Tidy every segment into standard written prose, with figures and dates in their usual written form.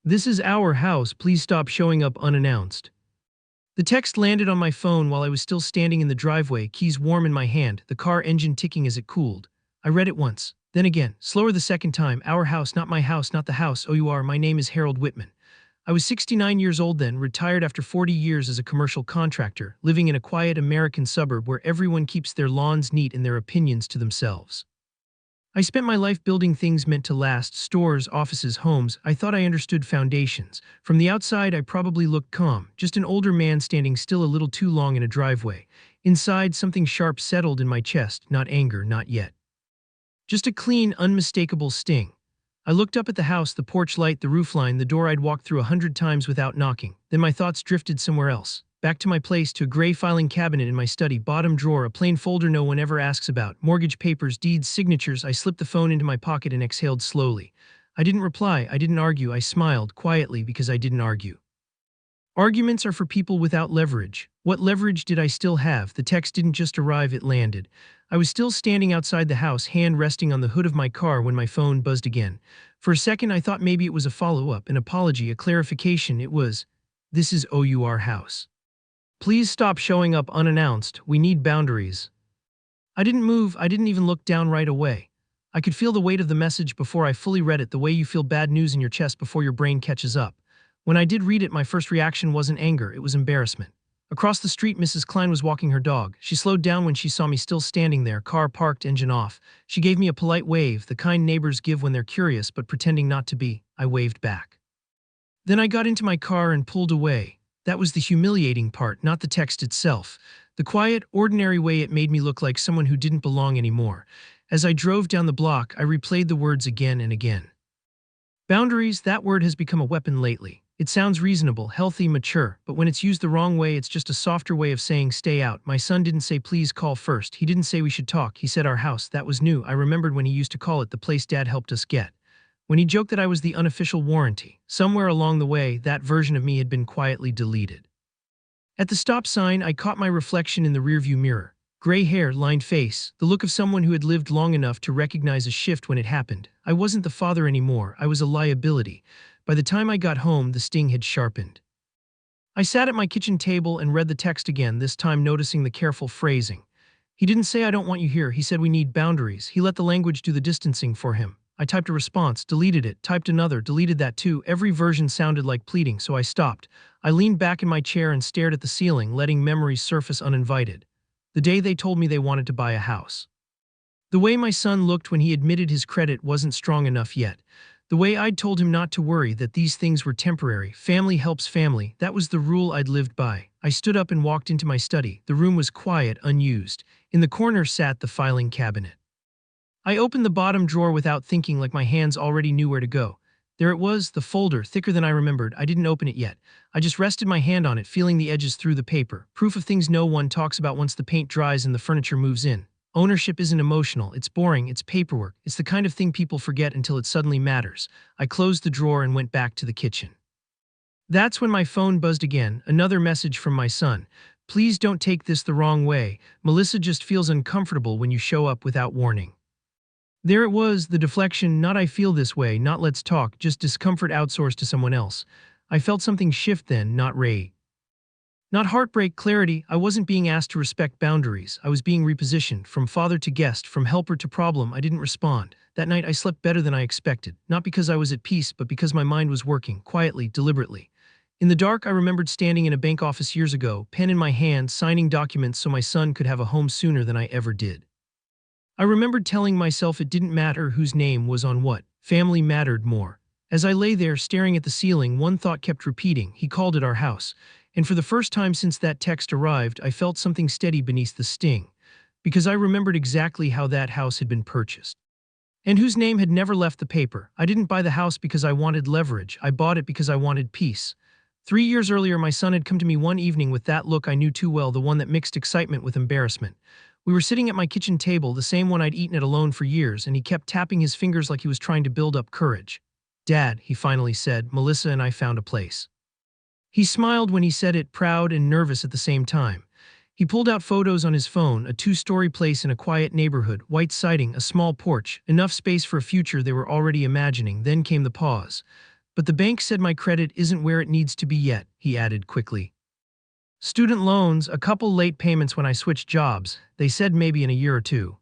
This is our house, please stop showing up unannounced. The text landed on my phone while I was still standing in the driveway, keys warm in my hand, the car engine ticking as it cooled. I read it once, then again, slower the second time. Our house, not my house, not the house. OUR, my name is Harold Whitman. I was 69 years old then, retired after 40 years as a commercial contractor, living in a quiet American suburb where everyone keeps their lawns neat and their opinions to themselves. I spent my life building things meant to last: stores, offices, homes. I thought I understood foundations. From the outside, I probably looked calm, just an older man standing still a little too long in a driveway. Inside, something sharp settled in my chest, not anger, not yet. Just a clean, unmistakable sting. I looked up at the house, the porch light, the roofline, the door I'd walked through 100 times without knocking. Then my thoughts drifted somewhere else. Back to my place, to a gray filing cabinet in my study, bottom drawer, a plain folder no one ever asks about, mortgage papers, deeds, signatures. I slipped the phone into my pocket and exhaled slowly. I didn't reply, I didn't argue, I smiled quietly because I didn't argue. Arguments are for people without leverage. What leverage did I still have? The text didn't just arrive, it landed. I was still standing outside the house, hand resting on the hood of my car, when my phone buzzed again. For a second I thought maybe it was a follow-up, an apology, a clarification. It was, "This is OUR house. Please stop showing up unannounced, we need boundaries." I didn't move, I didn't even look down right away. I could feel the weight of the message before I fully read it, the way you feel bad news in your chest before your brain catches up. When I did read it, my first reaction wasn't anger, it was embarrassment. Across the street, Mrs. Klein was walking her dog. She slowed down when she saw me still standing there, car parked, engine off. She gave me a polite wave, the kind neighbors give when they're curious but pretending not to be. I waved back. Then I got into my car and pulled away. That was the humiliating part, not the text itself. The quiet, ordinary way it made me look like someone who didn't belong anymore. As I drove down the block, I replayed the words again and again. Boundaries, that word has become a weapon lately. It sounds reasonable, healthy, mature, but when it's used the wrong way, it's just a softer way of saying stay out. My son didn't say please call first. He didn't say we should talk. He said our house. That was new. I remembered when he used to call it the place Dad helped us get. When he joked that I was the unofficial warranty. Somewhere along the way, that version of me had been quietly deleted. At the stop sign, I caught my reflection in the rearview mirror. Gray hair, lined face, the look of someone who had lived long enough to recognize a shift when it happened. I wasn't the father anymore. I was a liability. By the time I got home, the sting had sharpened. I sat at my kitchen table and read the text again, this time noticing the careful phrasing. He didn't say I don't want you here, he said we need boundaries. He let the language do the distancing for him. I typed a response, deleted it, typed another, deleted that too. Every version sounded like pleading, so I stopped. I leaned back in my chair and stared at the ceiling, letting memories surface uninvited. The day they told me they wanted to buy a house. The way my son looked when he admitted his credit wasn't strong enough yet. The way I'd told him not to worry, that these things were temporary. Family helps family. That was the rule I'd lived by. I stood up and walked into my study. The room was quiet, unused. In the corner sat the filing cabinet. I opened the bottom drawer without thinking, like my hands already knew where to go. There it was, the folder, thicker than I remembered. I didn't open it yet. I just rested my hand on it, feeling the edges through the paper. Proof of things no one talks about once the paint dries and the furniture moves in. Ownership isn't emotional, it's boring, it's paperwork. It's the kind of thing people forget until it suddenly matters. I closed the drawer and went back to the kitchen. That's when my phone buzzed again, another message from my son. Please don't take this the wrong way. Melissa just feels uncomfortable when you show up without warning. There it was, the deflection, not I feel this way, not let's talk, just discomfort outsourced to someone else. I felt something shift then, not rage. Not heartbreak, clarity. I wasn't being asked to respect boundaries. I was being repositioned, from father to guest, from helper to problem. I didn't respond. That night I slept better than I expected, not because I was at peace, but because my mind was working, quietly, deliberately. In the dark, I remembered standing in a bank office years ago, pen in my hand, signing documents so my son could have a home sooner than I ever did. I remembered telling myself it didn't matter whose name was on what. Family mattered more. As I lay there, staring at the ceiling, one thought kept repeating. He called it our house. And for the first time since that text arrived, I felt something steady beneath the sting, because I remembered exactly how that house had been purchased. And whose name had never left the paper. I didn't buy the house because I wanted leverage. I bought it because I wanted peace. 3 years earlier, my son had come to me one evening with that look I knew too well, the one that mixed excitement with embarrassment. We were sitting at my kitchen table, the same one I'd eaten at alone for years, and he kept tapping his fingers like he was trying to build up courage. Dad, he finally said, Melissa and I found a place. He smiled when he said it, proud and nervous at the same time. He pulled out photos on his phone, a 2-story place in a quiet neighborhood, white siding, a small porch, enough space for a future they were already imagining. Then came the pause. But the bank said my credit isn't where it needs to be yet, he added quickly. Student loans, a couple late payments when I switched jobs, they said maybe in a year or two.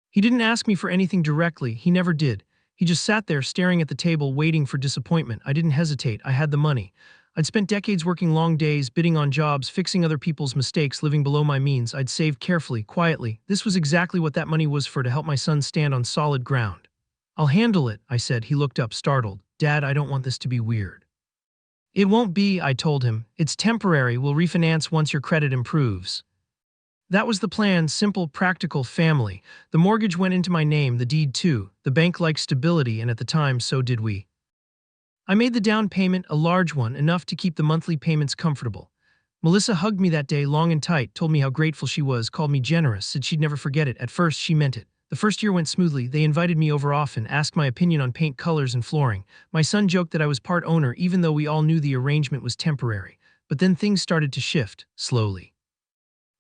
He didn't ask me for anything directly, he never did. He just sat there staring at the table waiting for disappointment. I didn't hesitate, I had the money. I'd spent decades working long days, bidding on jobs, fixing other people's mistakes, living below my means. I'd saved carefully, quietly. This was exactly what that money was for, to help my son stand on solid ground. I'll handle it, I said. He looked up, startled. Dad, I don't want this to be weird. It won't be, I told him. It's temporary, we'll refinance once your credit improves. That was the plan, simple, practical, family. The mortgage went into my name, the deed too. The bank liked stability, and at the time, so did we. I made the down payment, a large one, enough to keep the monthly payments comfortable. Melissa hugged me that day, long and tight, told me how grateful she was, called me generous, said she'd never forget it. At first, she meant it. The first year went smoothly. They invited me over often, asked my opinion on paint colors and flooring. My son joked that I was part owner, even though we all knew the arrangement was temporary. But then things started to shift, slowly.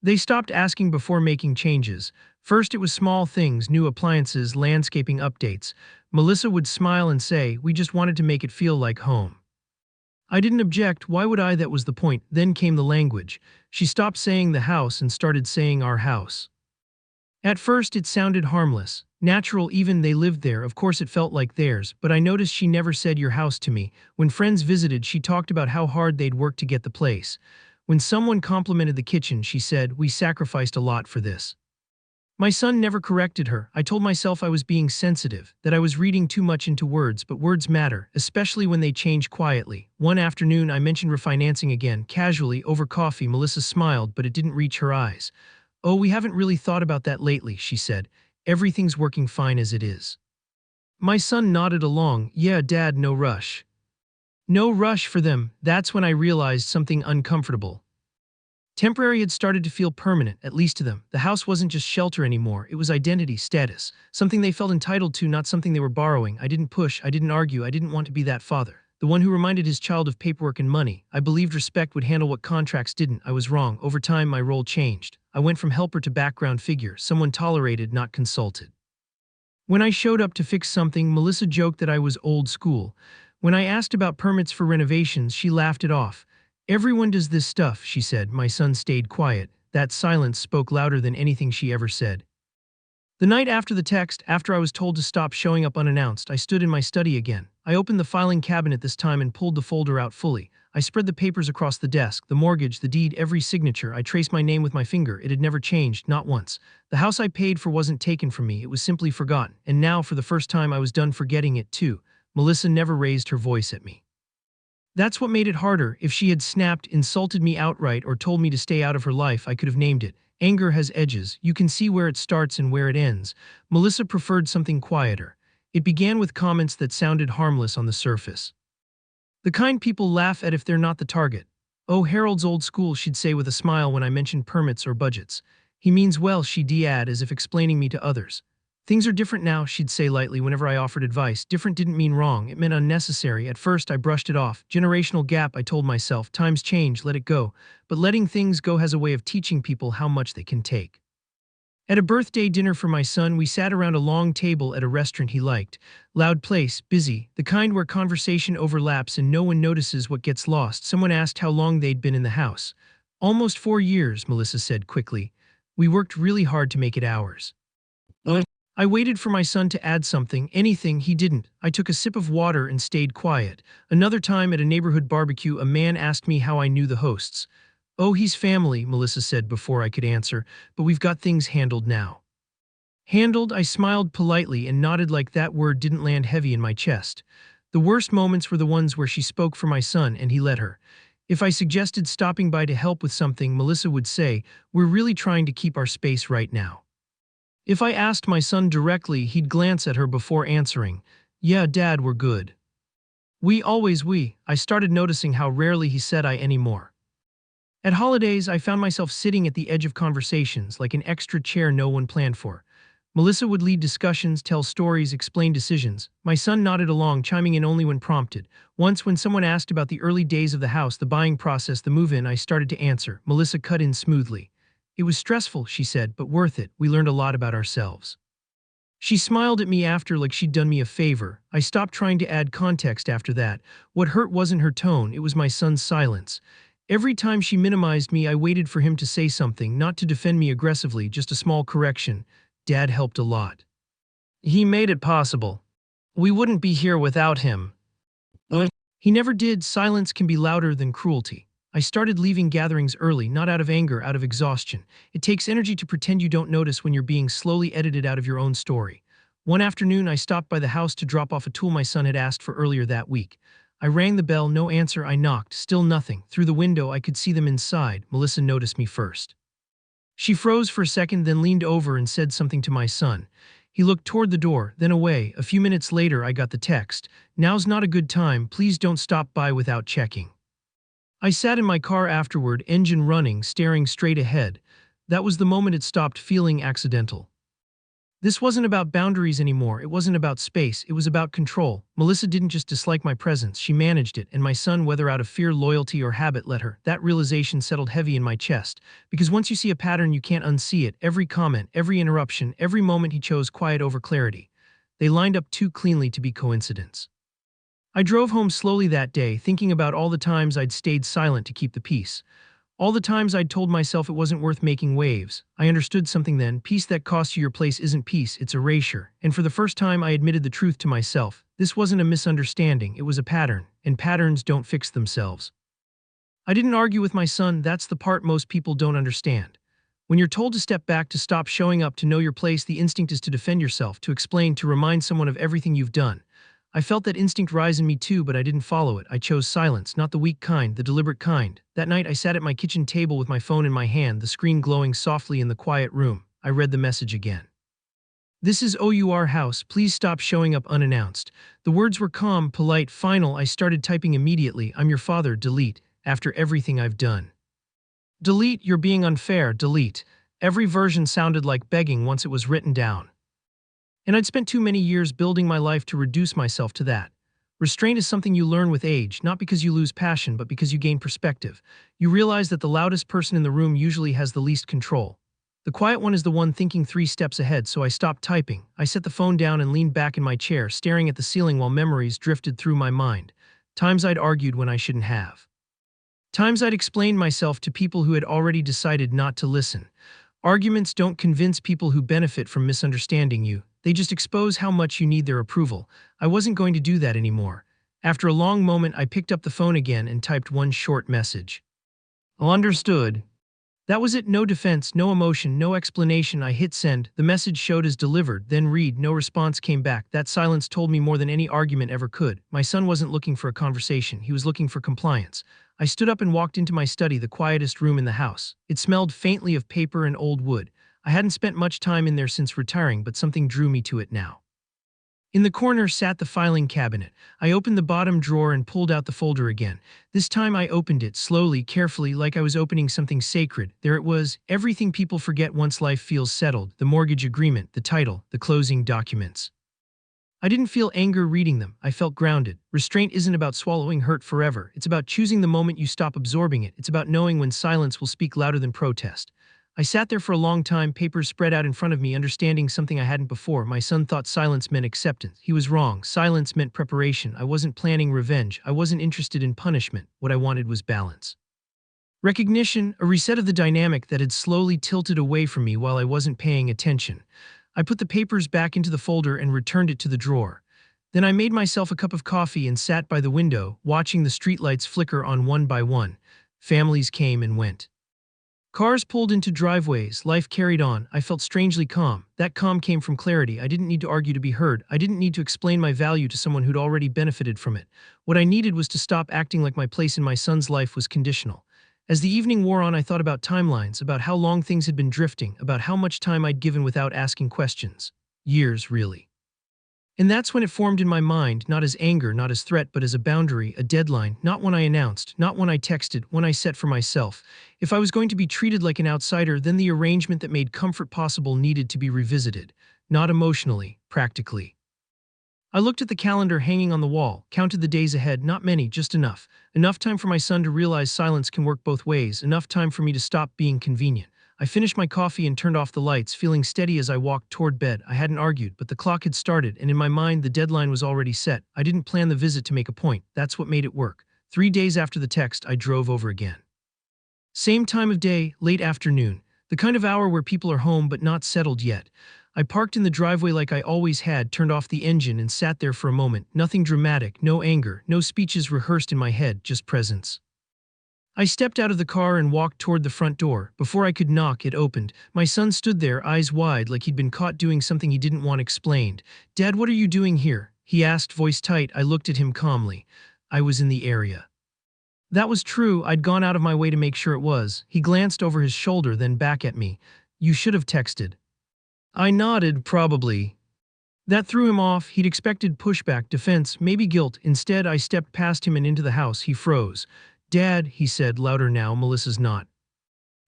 They stopped asking before making changes. First it was small things, new appliances, landscaping updates. Melissa would smile and say, we just wanted to make it feel like home. I didn't object, why would I? That was the point. Then came the language. She stopped saying the house and started saying our house. At first it sounded harmless, natural, even they lived there, of course it felt like theirs, but I noticed she never said your house to me. When friends visited, she talked about how hard they'd worked to get the place. When someone complimented the kitchen, she said, we sacrificed a lot for this. My son never corrected her. I told myself I was being sensitive, that I was reading too much into words, but words matter, especially when they change quietly. One afternoon I mentioned refinancing again, casually, over coffee. Melissa smiled, but it didn't reach her eyes. Oh, we haven't really thought about that lately, she said. Everything's working fine as it is. My son nodded along. Yeah, Dad, no rush. No rush for them. That's when I realized something uncomfortable. Temporary had started to feel permanent, at least to them. The house wasn't just shelter anymore, it was identity, status. Something they felt entitled to, not something they were borrowing. I didn't push, I didn't argue, I didn't want to be that father. The one who reminded his child of paperwork and money. I believed respect would handle what contracts didn't. I was wrong. Over time, my role changed. I went from helper to background figure, someone tolerated, not consulted. When I showed up to fix something, Melissa joked that I was old school. When I asked about permits for renovations, she laughed it off. Everyone does this stuff, she said. My son stayed quiet. That silence spoke louder than anything she ever said. The night after the text, after I was told to stop showing up unannounced, I stood in my study again. I opened the filing cabinet this time and pulled the folder out fully. I spread the papers across the desk, the mortgage, the deed, every signature. I traced my name with my finger. It had never changed, not once. The house I paid for wasn't taken from me, it was simply forgotten. And now, for the first time, I was done forgetting it too. Melissa never raised her voice at me. That's what made it harder. If she had snapped, insulted me outright, or told me to stay out of her life, I could have named it. Anger has edges. You can see where it starts and where it ends. Melissa preferred something quieter. It began with comments that sounded harmless on the surface. The kind people laugh at if they're not the target. Oh, Harold's old school, she'd say with a smile when I mentioned permits or budgets. He means well, she'd add, as if explaining me to others. Things are different now, she'd say lightly whenever I offered advice. Different didn't mean wrong, it meant unnecessary. At first I brushed it off. Generational gap, I told myself. Times change, let it go. But letting things go has a way of teaching people how much they can take. At a birthday dinner for my son, we sat around a long table at a restaurant he liked. Loud place, busy, the kind where conversation overlaps and no one notices what gets lost. Someone asked how long they'd been in the house. Almost 4 years, Melissa said quickly. We worked really hard to make it ours. I waited for my son to add something, anything. He didn't. I took a sip of water and stayed quiet. Another time at a neighborhood barbecue, a man asked me how I knew the hosts. Oh, he's family, Melissa said before I could answer, but we've got things handled now. Handled? I smiled politely and nodded like that word didn't land heavy in my chest. The worst moments were the ones where she spoke for my son and he let her. If I suggested stopping by to help with something, Melissa would say, we're really trying to keep our space right now. If I asked my son directly, he'd glance at her before answering. Yeah, Dad, we're good. I started noticing how rarely he said I anymore. At holidays, I found myself sitting at the edge of conversations, like an extra chair no one planned for. Melissa would lead discussions, tell stories, explain decisions. My son nodded along, chiming in only when prompted. Once, when someone asked about the early days of the house, the buying process, the move-in, I started to answer. Melissa cut in smoothly. It was stressful, she said, but worth it. We learned a lot about ourselves. She smiled at me after like she'd done me a favor. I stopped trying to add context after that. What hurt wasn't her tone, it was my son's silence. Every time she minimized me, I waited for him to say something, not to defend me aggressively, just a small correction. Dad helped a lot. He made it possible. We wouldn't be here without him. He never did. Silence can be louder than cruelty. I started leaving gatherings early, not out of anger, out of exhaustion. It takes energy to pretend you don't notice when you're being slowly edited out of your own story. One afternoon, I stopped by the house to drop off a tool my son had asked for earlier that week. I rang the bell, no answer. I knocked, still nothing. Through the window, I could see them inside. Melissa noticed me first. She froze for a second, then leaned over and said something to my son. He looked toward the door, then away. A few minutes later, I got the text. Now's not a good time. Please don't stop by without checking. I sat in my car afterward, engine running, staring straight ahead. That was the moment it stopped feeling accidental. This wasn't about boundaries anymore. It wasn't about space. It was about control. Melissa didn't just dislike my presence. She managed it, and my son, whether out of fear, loyalty, or habit, let her. That realization settled heavy in my chest. Because once you see a pattern, you can't unsee it. Every comment, every interruption, every moment he chose quiet over clarity. They lined up too cleanly to be coincidence. I drove home slowly that day, thinking about all the times I'd stayed silent to keep the peace. All the times I'd told myself it wasn't worth making waves. I understood something then. Peace that costs you your place isn't peace, it's erasure. And for the first time, I admitted the truth to myself. This wasn't a misunderstanding, it was a pattern, and patterns don't fix themselves. I didn't argue with my son. That's the part most people don't understand. When you're told to step back, to stop showing up, to know your place, the instinct is to defend yourself, to explain, to remind someone of everything you've done. I felt that instinct rise in me too, but I didn't follow it. I chose silence, not the weak kind, the deliberate kind. That night, I sat at my kitchen table with my phone in my hand, the screen glowing softly in the quiet room. I read the message again. This is OUR house. Please stop showing up unannounced. The words were calm, polite, final. I started typing immediately. I'm your father. Delete. After everything I've done. Delete. You're being unfair. Delete. Every version sounded like begging once it was written down. And I'd spent too many years building my life to reduce myself to that. Restraint is something you learn with age, not because you lose passion, but because you gain perspective. You realize that the loudest person in the room usually has the least control. The quiet one is the one thinking 3 steps ahead, so I stopped typing. I set the phone down and leaned back in my chair, staring at the ceiling while memories drifted through my mind. Times I'd argued when I shouldn't have. Times I'd explained myself to people who had already decided not to listen. Arguments don't convince people who benefit from misunderstanding you. They just expose how much you need their approval. I wasn't going to do that anymore. After a long moment, I picked up the phone again and typed one short message. Understood. That was it. No defense, no emotion, no explanation. I hit send. The message showed as delivered, then read. No response came back. That silence told me more than any argument ever could. My son wasn't looking for a conversation. He was looking for compliance. I stood up and walked into my study, the quietest room in the house. It smelled faintly of paper and old wood. I hadn't spent much time in there since retiring, but something drew me to it now. In the corner sat the filing cabinet. I opened the bottom drawer and pulled out the folder again. This time I opened it slowly, carefully, like I was opening something sacred. There it was, everything people forget once life feels settled: the mortgage agreement, the title, the closing documents. I didn't feel anger reading them. I felt grounded. Restraint isn't about swallowing hurt forever. It's about choosing the moment you stop absorbing it. It's about knowing when silence will speak louder than protest. I sat there for a long time, papers spread out in front of me, understanding something I hadn't before. My son thought silence meant acceptance. He was wrong. Silence meant preparation. I wasn't planning revenge. I wasn't interested in punishment. What I wanted was balance. Recognition, a reset of the dynamic that had slowly tilted away from me while I wasn't paying attention. I put the papers back into the folder and returned it to the drawer. Then I made myself a cup of coffee and sat by the window, watching the streetlights flicker on one by one. Families came and went. Cars pulled into driveways, life carried on. I felt strangely calm. That calm came from clarity. I didn't need to argue to be heard. I didn't need to explain my value to someone who'd already benefited from it. What I needed was to stop acting like my place in my son's life was conditional. As the evening wore on, I thought about timelines, about how long things had been drifting, about how much time I'd given without asking questions. Years, really. And that's when it formed in my mind, not as anger, not as threat, but as a boundary, a deadline, not one I announced, not one I texted, one I set for myself. If I was going to be treated like an outsider, then the arrangement that made comfort possible needed to be revisited. Not emotionally, practically. I looked at the calendar hanging on the wall, counted the days ahead, not many, just enough. Enough time for my son to realize silence can work both ways, enough time for me to stop being convenient. I finished my coffee and turned off the lights, feeling steady as I walked toward bed. I hadn't argued, but the clock had started, and in my mind the deadline was already set. I didn't plan the visit to make a point. That's what made it work. 3 days after the text, I drove over again. Same time of day, late afternoon. The kind of hour where people are home but not settled yet. I parked in the driveway like I always had, turned off the engine and sat there for a moment. Nothing dramatic, no anger, no speeches rehearsed in my head, just presence. I stepped out of the car and walked toward the front door. Before I could knock, it opened. My son stood there, eyes wide, like he'd been caught doing something he didn't want explained. "Dad, what are you doing here?" he asked, voice tight. I looked at him calmly. I was in the area. That was true, I'd gone out of my way to make sure it was. He glanced over his shoulder, then back at me. "You should have texted." I nodded, probably. That threw him off. He'd expected pushback, defense, maybe guilt. Instead, I stepped past him and into the house. He froze. "Dad," he said, louder now, "Melissa's not."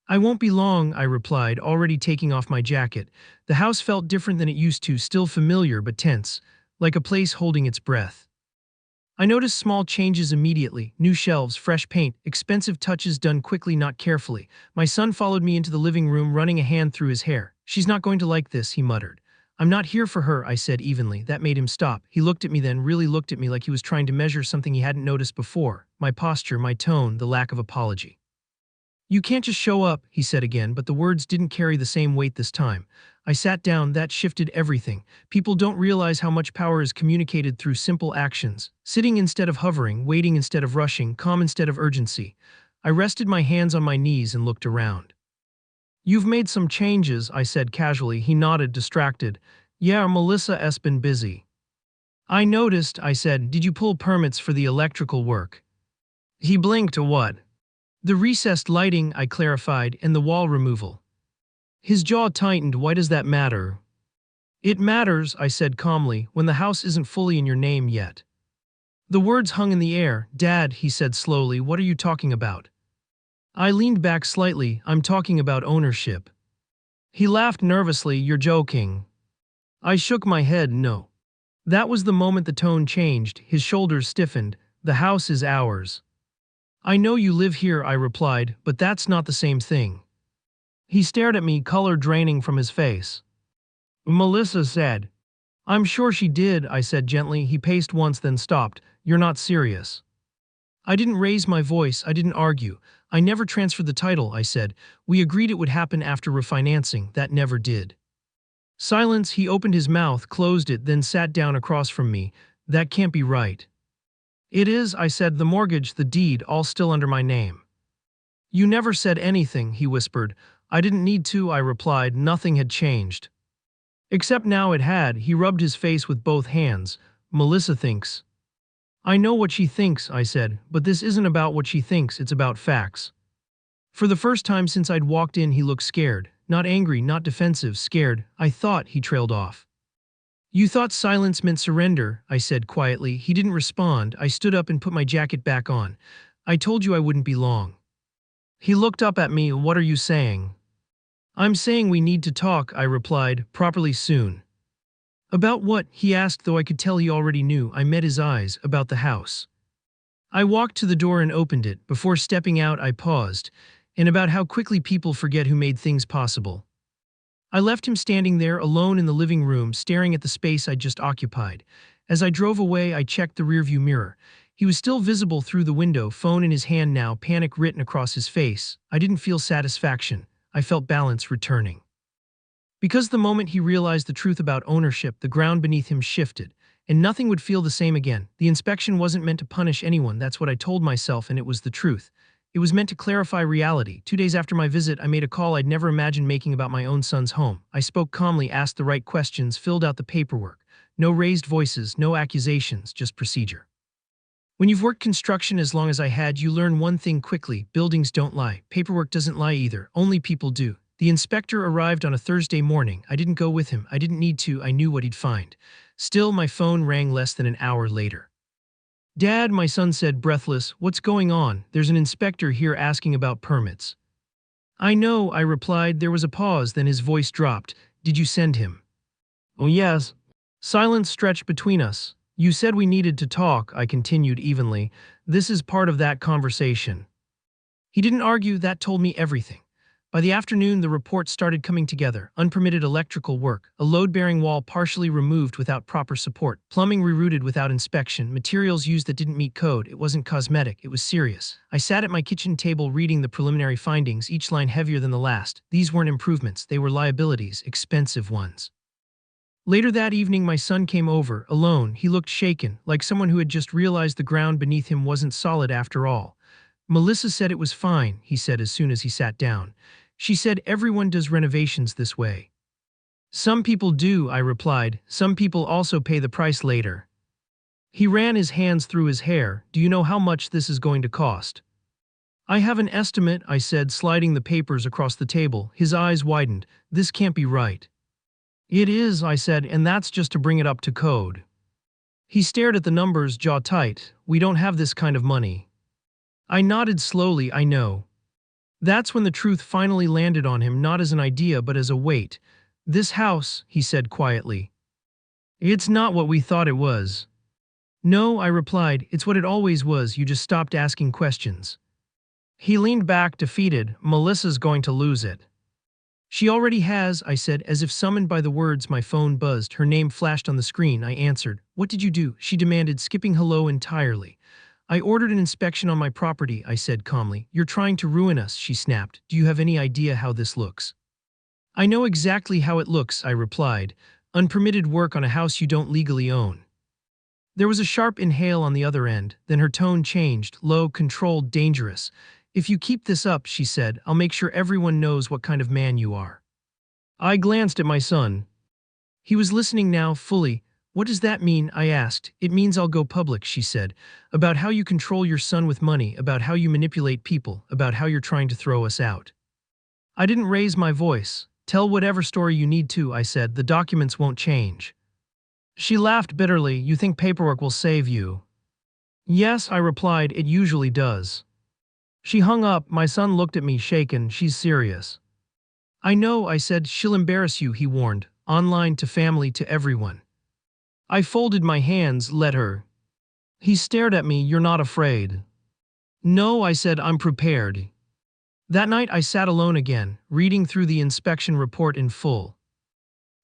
"I won't be long," I replied, already taking off my jacket. The house felt different than it used to, still familiar but tense, like a place holding its breath. I noticed small changes immediately: new shelves, fresh paint, expensive touches done quickly, not carefully. My son followed me into the living room, running a hand through his hair. "She's not going to like this," he muttered. "I'm not here for her," I said evenly. That made him stop. He looked at me, then really looked at me, like he was trying to measure something he hadn't noticed before. My posture, my tone, the lack of apology. "You can't just show up," he said again, but the words didn't carry the same weight this time. I sat down. That shifted everything. People don't realize how much power is communicated through simple actions. Sitting instead of hovering, waiting instead of rushing, calm instead of urgency. I rested my hands on my knees and looked around. "You've made some changes," I said casually. He nodded, distracted. "Yeah, Melissa's been busy." "I noticed," I said. "Did you pull permits for the electrical work?" He blinked. "What?" "The recessed lighting," I clarified, "and the wall removal." His jaw tightened. "Why does that matter?" "It matters," I said calmly, "when the house isn't fully in your name yet." The words hung in the air. "Dad," he said slowly, "what are you talking about?" I leaned back slightly. "I'm talking about ownership." He laughed nervously. "You're joking." I shook my head. "No." That was the moment the tone changed. His shoulders stiffened. "The house is ours." "I know you live here," I replied, "but that's not the same thing." He stared at me, color draining from his face. "Melissa said." "I'm sure she did," I said gently. He paced once, then stopped. "You're not serious." I didn't raise my voice. I didn't argue. "I never transferred the title," I said. "We agreed it would happen after refinancing. That never did." Silence. He opened his mouth, closed it, then sat down across from me. "That can't be right." "It is," I said. "The mortgage, the deed, all still under my name." "You never said anything," he whispered. "I didn't need to," I replied. Nothing had changed. Except now it had. He rubbed his face with both hands. "Melissa thinks." "I know what she thinks," I said, "but this isn't about what she thinks, it's about facts." For the first time since I'd walked in, he looked scared. Not angry, not defensive, scared. "I thought," he trailed off. "You thought silence meant surrender," I said quietly. He didn't respond. I stood up and put my jacket back on. "I told you I wouldn't be long." He looked up at me. "What are you saying?" "I'm saying we need to talk," I replied, "properly soon." "About what?" he asked, though I could tell he already knew. I met his eyes. "About the house." I walked to the door and opened it. Before stepping out, I paused. "And about how quickly people forget who made things possible." I left him standing there, alone in the living room, staring at the space I'd just occupied. As I drove away, I checked the rearview mirror. He was still visible through the window, phone in his hand now, panic written across his face. I didn't feel satisfaction. I felt balance returning. Because the moment he realized the truth about ownership, the ground beneath him shifted, and nothing would feel the same again. The inspection wasn't meant to punish anyone, that's what I told myself, and it was the truth. It was meant to clarify reality. 2 days after my visit, I made a call I'd never imagined making about my own son's home. I spoke calmly, asked the right questions, filled out the paperwork. No raised voices, no accusations, just procedure. When you've worked construction as long as I had, you learn one thing quickly: buildings don't lie. Paperwork doesn't lie either. Only people do. The inspector arrived on a Thursday morning. I didn't go with him. I didn't need to. I knew what he'd find. Still, my phone rang less than an hour later. "Dad," my son said, breathless, "what's going on?" "There's an inspector here asking about permits." "I know," I replied. There was a pause, then his voice dropped. "Did you send him?" "Oh, yes." Silence stretched between us. "You said we needed to talk," I continued evenly. "This is part of that conversation." He didn't argue. That told me everything. By the afternoon, the report started coming together. Unpermitted electrical work, a load-bearing wall partially removed without proper support, plumbing rerouted without inspection, materials used that didn't meet code. It wasn't cosmetic, it was serious. I sat at my kitchen table reading the preliminary findings, each line heavier than the last. These weren't improvements, they were liabilities, expensive ones. Later that evening, my son came over, alone. He looked shaken, like someone who had just realized the ground beneath him wasn't solid after all. Melissa said it was fine, he said as soon as he sat down. She said everyone does renovations this way. Some people do, I replied. Some people also pay the price later. He ran his hands through his hair. Do you know how much this is going to cost? I have an estimate, I said, sliding the papers across the table. His eyes widened. This can't be right. It is, I said, and that's just to bring it up to code. He stared at the numbers, jaw tight. We don't have this kind of money. I nodded slowly. I know. That's when the truth finally landed on him, not as an idea but as a weight. This house, he said quietly. It's not what we thought it was. No, I replied, it's what it always was, you just stopped asking questions. He leaned back, defeated. Melissa's going to lose it. She already has, I said, as if summoned by the words. My phone buzzed. Her name flashed on the screen. I answered. What did you do? She demanded, skipping hello entirely. I ordered an inspection on my property, I said calmly. You're trying to ruin us, she snapped. Do you have any idea how this looks? I know exactly how it looks, I replied. Unpermitted work on a house you don't legally own. There was a sharp inhale on the other end, then her tone changed, low, controlled, dangerous. If you keep this up, she said, I'll make sure everyone knows what kind of man you are. I glanced at my son. He was listening now, fully. What does that mean? I asked. It means I'll go public, she said. About how you control your son with money, about how you manipulate people, about how you're trying to throw us out. I didn't raise my voice. Tell whatever story you need to, I said. The documents won't change. She laughed bitterly. You think paperwork will save you? Yes, I replied. It usually does. She hung up. My son looked at me, shaken. She's serious. I know, I said. She'll embarrass you, he warned. Online, to family, to everyone. I folded my hands. Let her. He stared at me. You're not afraid? No, I said. I'm prepared. That night I sat alone again, reading through the inspection report in full.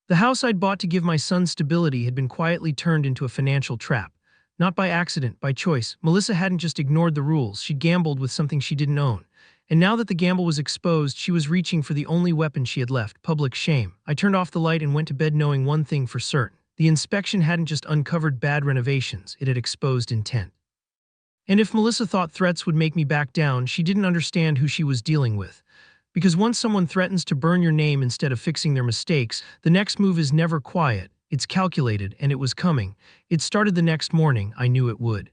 The house I'd bought to give my son stability had been quietly turned into a financial trap. Not by accident, by choice. Melissa hadn't just ignored the rules, she'd gambled with something she didn't own. And now that the gamble was exposed, she was reaching for the only weapon she had left, public shame. I turned off the light and went to bed knowing one thing for certain. The inspection hadn't just uncovered bad renovations, it had exposed intent. And if Melissa thought threats would make me back down, she didn't understand who she was dealing with. Because once someone threatens to burn your name instead of fixing their mistakes, the next move is never quiet. It's calculated, and it was coming. It started the next morning. I knew it would.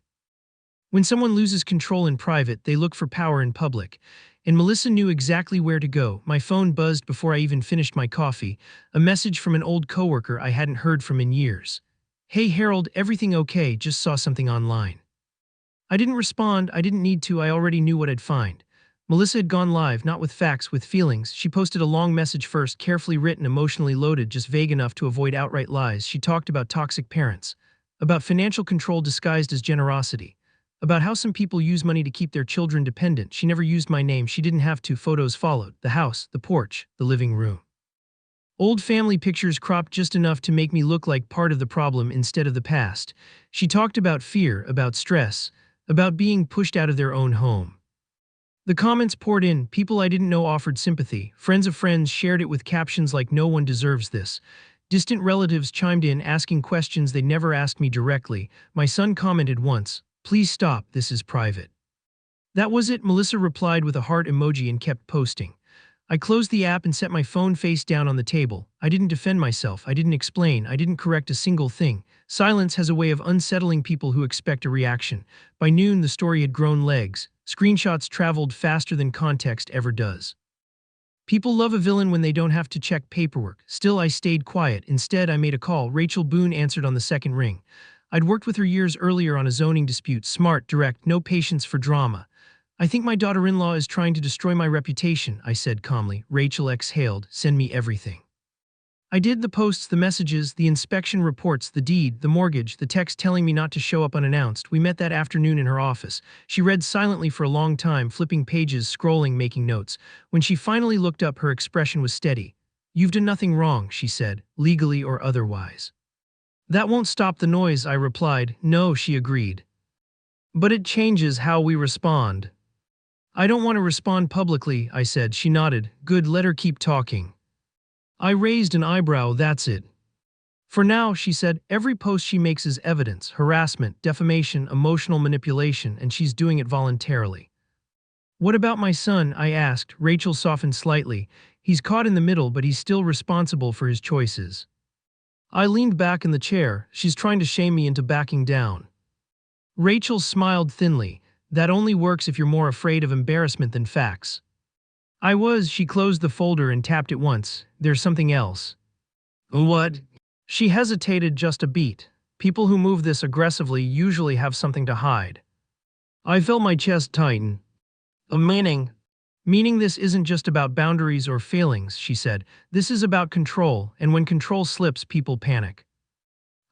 When someone loses control in private, they look for power in public. And Melissa knew exactly where to go. My phone buzzed before I even finished my coffee. A message from an old coworker I hadn't heard from in years. Hey Harold, everything okay? Just saw something online. I didn't respond. I didn't need to. I already knew what I'd find. Melissa had gone live, not with facts, with feelings. She posted a long message first, carefully written, emotionally loaded, just vague enough to avoid outright lies. She talked about toxic parents, about financial control disguised as generosity, about how some people use money to keep their children dependent. She never used my name. She didn't have to. Photos followed. The house, the porch, the living room. Old family pictures cropped just enough to make me look like part of the problem instead of the past. She talked about fear, about stress, about being pushed out of their own home. The comments poured in. People I didn't know offered sympathy. Friends of friends shared it with captions like "No one deserves this." Distant relatives chimed in, asking questions they never asked me directly. My son commented once, "Please stop, this is private." That was it, Melissa replied with a heart emoji and kept posting. I closed the app and set my phone face down on the table. I didn't defend myself. I didn't explain. I didn't correct a single thing. Silence has a way of unsettling people who expect a reaction. By noon, the story had grown legs. Screenshots traveled faster than context ever does. People love a villain when they don't have to check paperwork. Still, I stayed quiet. Instead, I made a call. Rachel Boone answered on the second ring. I'd worked with her years earlier on a zoning dispute. Smart, direct, no patience for drama. I think my daughter-in-law is trying to destroy my reputation, I said calmly. Rachel exhaled. Send me everything. I did the posts, the messages, the inspection reports, the deed, the mortgage, the text telling me not to show up unannounced. We met that afternoon in her office. She read silently for a long time, flipping pages, scrolling, making notes. When she finally looked up, her expression was steady. "You've done nothing wrong," she said, "legally or otherwise." "That won't stop the noise," I replied. "No," she agreed. "But it changes how we respond." "I don't want to respond publicly," I said. She nodded. "Good, let her keep talking." I raised an eyebrow. "That's it." "For now," she said, "every post she makes is evidence, harassment, defamation, emotional manipulation, and she's doing it voluntarily." "What about my son?" I asked. Rachel softened slightly. "He's caught in the middle, but he's still responsible for his choices." I leaned back in the chair. "She's trying to shame me into backing down." Rachel smiled thinly. "That only works if you're more afraid of embarrassment than facts." I was. She closed the folder and tapped it once. "There's something else." "What?" She hesitated just a beat. "People who move this aggressively usually have something to hide." I felt my chest tighten. "Meaning?" "Meaning this isn't just about boundaries or failings," she said. "This is about control, and when control slips, people panic."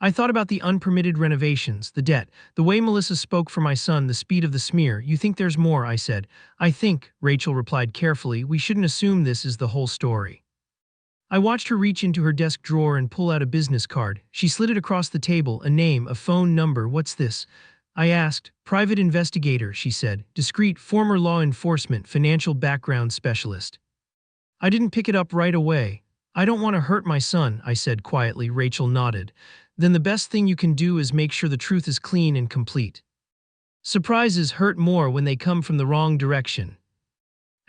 I thought about the unpermitted renovations, the debt, the way Melissa spoke for my son, the speed of the smear. "You think there's more?" I said. "I think," Rachel replied carefully, "we shouldn't assume this is the whole story." I watched her reach into her desk drawer and pull out a business card. She slid it across the table, a name, a phone number. "What's this?" I asked. "Private investigator," she said. "Discreet, former law enforcement, financial background specialist." I didn't pick it up right away. "I don't want to hurt my son," I said quietly. Rachel nodded. "Then the best thing you can do is make sure the truth is clean and complete. Surprises hurt more when they come from the wrong direction."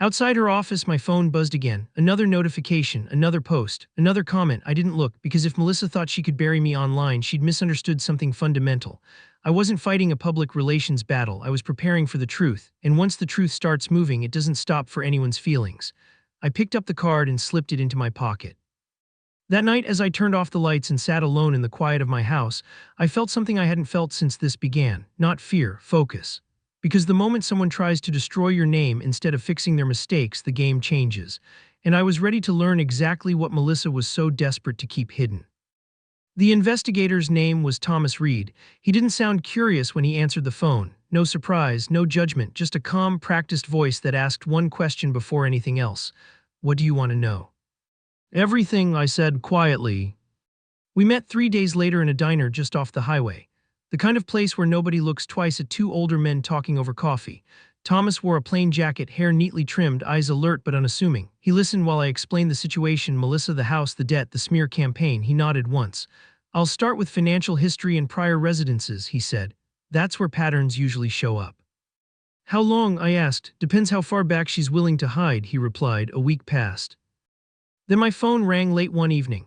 Outside her office, my phone buzzed again. Another notification, another post, another comment. I didn't look, because if Melissa thought she could bury me online, she'd misunderstood something fundamental. I wasn't fighting a public relations battle. I was preparing for the truth, and once the truth starts moving, it doesn't stop for anyone's feelings. I picked up the card and slipped it into my pocket. That night, as I turned off the lights and sat alone in the quiet of my house, I felt something I hadn't felt since this began. Not fear, focus. Because the moment someone tries to destroy your name instead of fixing their mistakes, the game changes. And I was ready to learn exactly what Melissa was so desperate to keep hidden. The investigator's name was Thomas Reed. He didn't sound curious when he answered the phone. No surprise, no judgment, just a calm, practiced voice that asked one question before anything else. "What do you want to know?" "Everything," I said quietly. We met 3 days later in a diner just off the highway. The kind of place where nobody looks twice at two older men talking over coffee. Thomas wore a plain jacket, hair neatly trimmed, eyes alert but unassuming. He listened while I explained the situation: Melissa, the house, the debt, the smear campaign. He nodded once. "I'll start with financial history and prior residences," he said. "That's where patterns usually show up." "How long?" I asked. "Depends how far back she's willing to hide," he replied. "A week passed." Then my phone rang late one evening.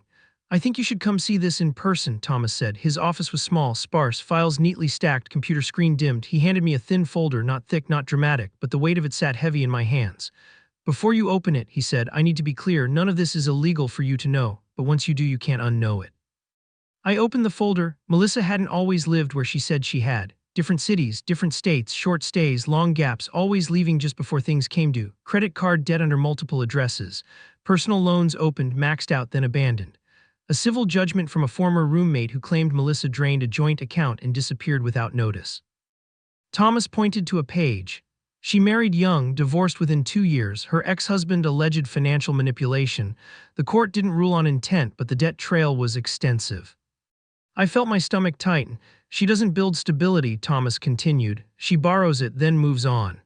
"I think you should come see this in person," Thomas said. His office was small, sparse, files neatly stacked, computer screen dimmed. He handed me a thin folder, not thick, not dramatic, but the weight of it sat heavy in my hands. "Before you open it," he said, "I need to be clear. None of this is illegal for you to know, but once you do, you can't unknow it." I opened the folder. Melissa hadn't always lived where she said she had. Different cities, different states, short stays, long gaps, always leaving just before things came due. Credit card debt under multiple addresses. Personal loans opened, maxed out, then abandoned. A civil judgment from a former roommate who claimed Melissa drained a joint account and disappeared without notice. Thomas pointed to a page. She married young, divorced within 2 years, her ex-husband alleged financial manipulation. The court didn't rule on intent, but the debt trail was extensive. I felt my stomach tighten. "She doesn't build stability," Thomas continued. "She borrows it, then moves on."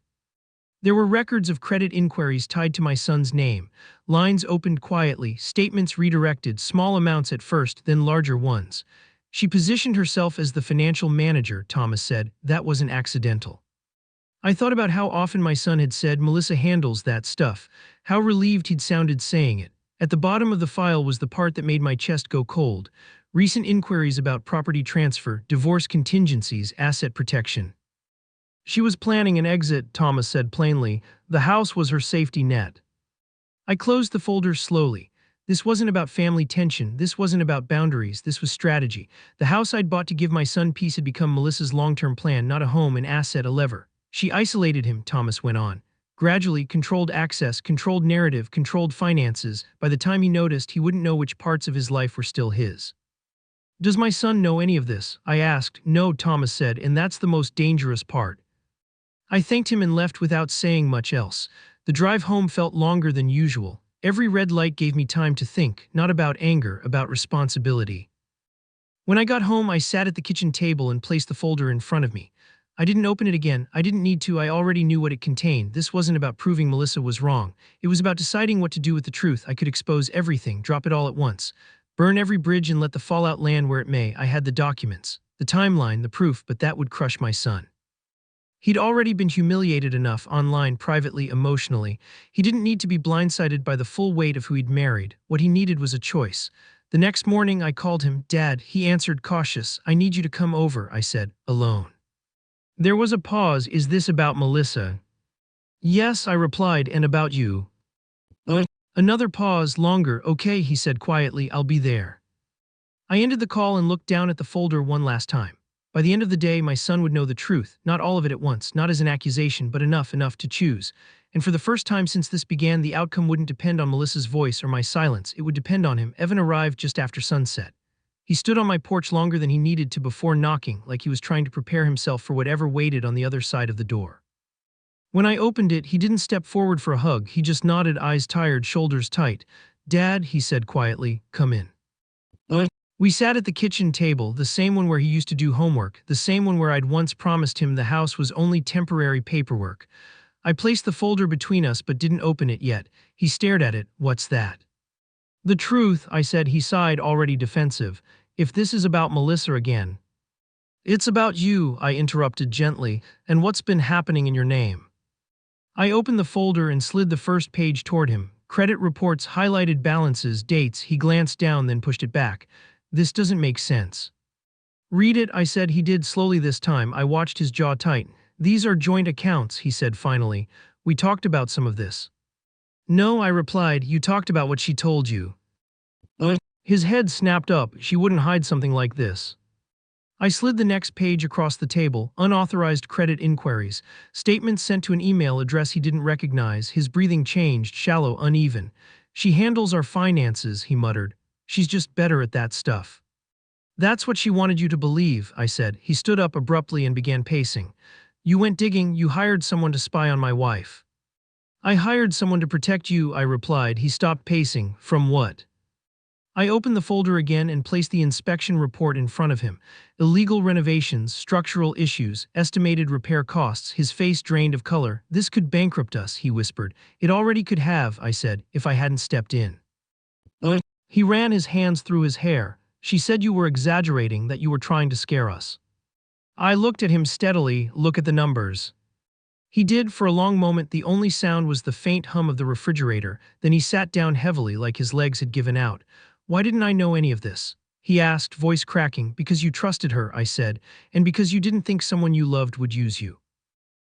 There were records of credit inquiries tied to my son's name. Lines opened quietly, statements redirected, small amounts at first, then larger ones. "She positioned herself as the financial manager," Thomas said. "That wasn't accidental." I thought about how often my son had said, "Melissa handles that stuff," how relieved he'd sounded saying it. At the bottom of the file was the part that made my chest go cold. Recent inquiries about property transfer, divorce contingencies, asset protection. "She was planning an exit," Thomas said plainly. "The house was her safety net." I closed the folder slowly. This wasn't about family tension. This wasn't about boundaries. This was strategy. The house I'd bought to give my son peace had become Melissa's long-term plan, not a home, an asset, a lever. "She isolated him," Thomas went on. Gradually, controlled access, controlled narrative, controlled finances. By the time he noticed, he wouldn't know which parts of his life were still his. Does my son know any of this? I asked. No, Thomas said, and that's the most dangerous part. I thanked him and left without saying much else. The drive home felt longer than usual. Every red light gave me time to think, not about anger, about responsibility. When I got home, I sat at the kitchen table and placed the folder in front of me. I didn't open it again. I didn't need to. I already knew what it contained. This wasn't about proving Melissa was wrong. It was about deciding what to do with the truth. I could expose everything, drop it all at once. Burn every bridge and let the fallout land where it may. I had the documents, the timeline, the proof, but that would crush my son. He'd already been humiliated enough online, privately, emotionally. He didn't need to be blindsided by the full weight of who he'd married. What he needed was a choice. The next morning, I called him. Dad, he answered, cautious. I need you to come over, I said, alone. There was a pause. Is this about Melissa? Yes, I replied, and about you. Another pause, longer. Okay, he said quietly, I'll be there. I ended the call and looked down at the folder one last time. By the end of the day, my son would know the truth, not all of it at once, not as an accusation, but enough to choose. And for the first time since this began, the outcome wouldn't depend on Melissa's voice or my silence. It would depend on him. Evan arrived just after sunset. He stood on my porch longer than he needed to before knocking, like he was trying to prepare himself for whatever waited on the other side of the door. When I opened it, he didn't step forward for a hug. He just nodded, eyes tired, shoulders tight. Dad, he said quietly, come in. We sat at the kitchen table, the same one where he used to do homework, the same one where I'd once promised him the house was only temporary paperwork. I placed the folder between us but didn't open it yet. He stared at it. What's that? The truth, I said. He sighed, already defensive. If this is about Melissa again. It's about you, I interrupted gently, and what's been happening in your name. I opened the folder and slid the first page toward him. Credit reports, highlighted balances, dates. He glanced down, then pushed it back. This doesn't make sense. Read it, I said. He did, slowly this time. I watched his jaw tighten. These are joint accounts, he said finally. We talked about some of this. No, I replied. You talked about what she told you. His head snapped up. She wouldn't hide something like this. I slid the next page across the table. Unauthorized credit inquiries. Statements sent to an email address he didn't recognize. His breathing changed, shallow, uneven. She handles our finances, he muttered. She's just better at that stuff. That's what she wanted you to believe, I said. He stood up abruptly and began pacing. You went digging. You hired someone to spy on my wife. I hired someone to protect you, I replied. He stopped pacing. From what? I opened the folder again and placed the inspection report in front of him. Illegal renovations, structural issues, estimated repair costs. His face drained of color. This could bankrupt us, he whispered. It already could have, I said, if I hadn't stepped in. He ran his hands through his hair. She said you were exaggerating, that you were trying to scare us. I looked at him steadily. Look at the numbers. He did. For a long moment, the only sound was the faint hum of the refrigerator. Then he sat down heavily, like his legs had given out. Why didn't I know any of this? He asked, voice cracking. Because you trusted her, I said, and because you didn't think someone you loved would use you.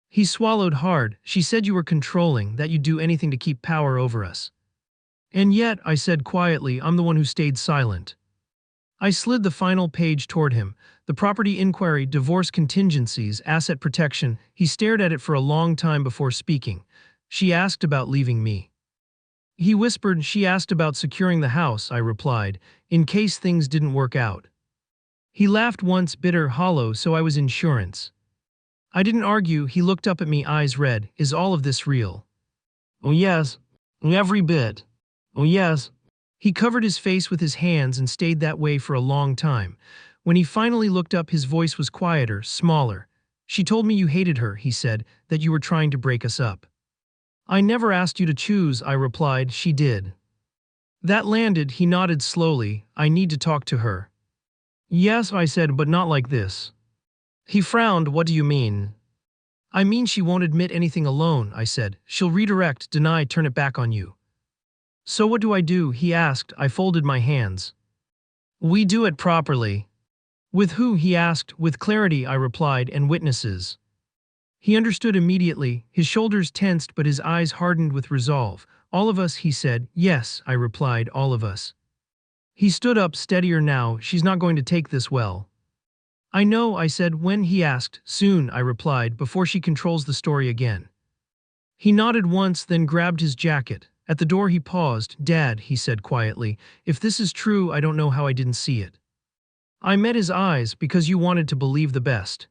He swallowed hard. She said you were controlling, that you'd do anything to keep power over us. And yet, I said quietly, I'm the one who stayed silent. I slid the final page toward him. The property inquiry, divorce contingencies, asset protection. He stared at it for a long time before speaking. She asked about leaving me. He whispered. She asked about securing the house, I replied, in case things didn't work out. He laughed once, bitter, hollow, so I was insurance. I didn't argue. He looked up at me, eyes red. Is all of this real? Oh yes, every bit. Oh yes. He covered his face with his hands and stayed that way for a long time. When he finally looked up, his voice was quieter, smaller. She told me you hated her, he said, that you were trying to break us up. I never asked you to choose, I replied. She did. That landed. He nodded slowly. I need to talk to her. Yes, I said, but not like this. He frowned. What do you mean? I mean she won't admit anything alone, I said. She'll redirect, deny, turn it back on you. So what do I do? He asked. I folded my hands. We do it properly. With who? He asked. With clarity, I replied, and witnesses. He understood immediately. His shoulders tensed, but his eyes hardened with resolve. All of us, he said. Yes, I replied, all of us. He stood up, steadier now. She's not going to take this well. I know, I said. When? He asked. Soon, I replied, before she controls the story again. He nodded once, then grabbed his jacket. At the door he paused. "Dad," he said quietly, "if this is true, I don't know how I didn't see it." I met his eyes because you wanted to believe the best.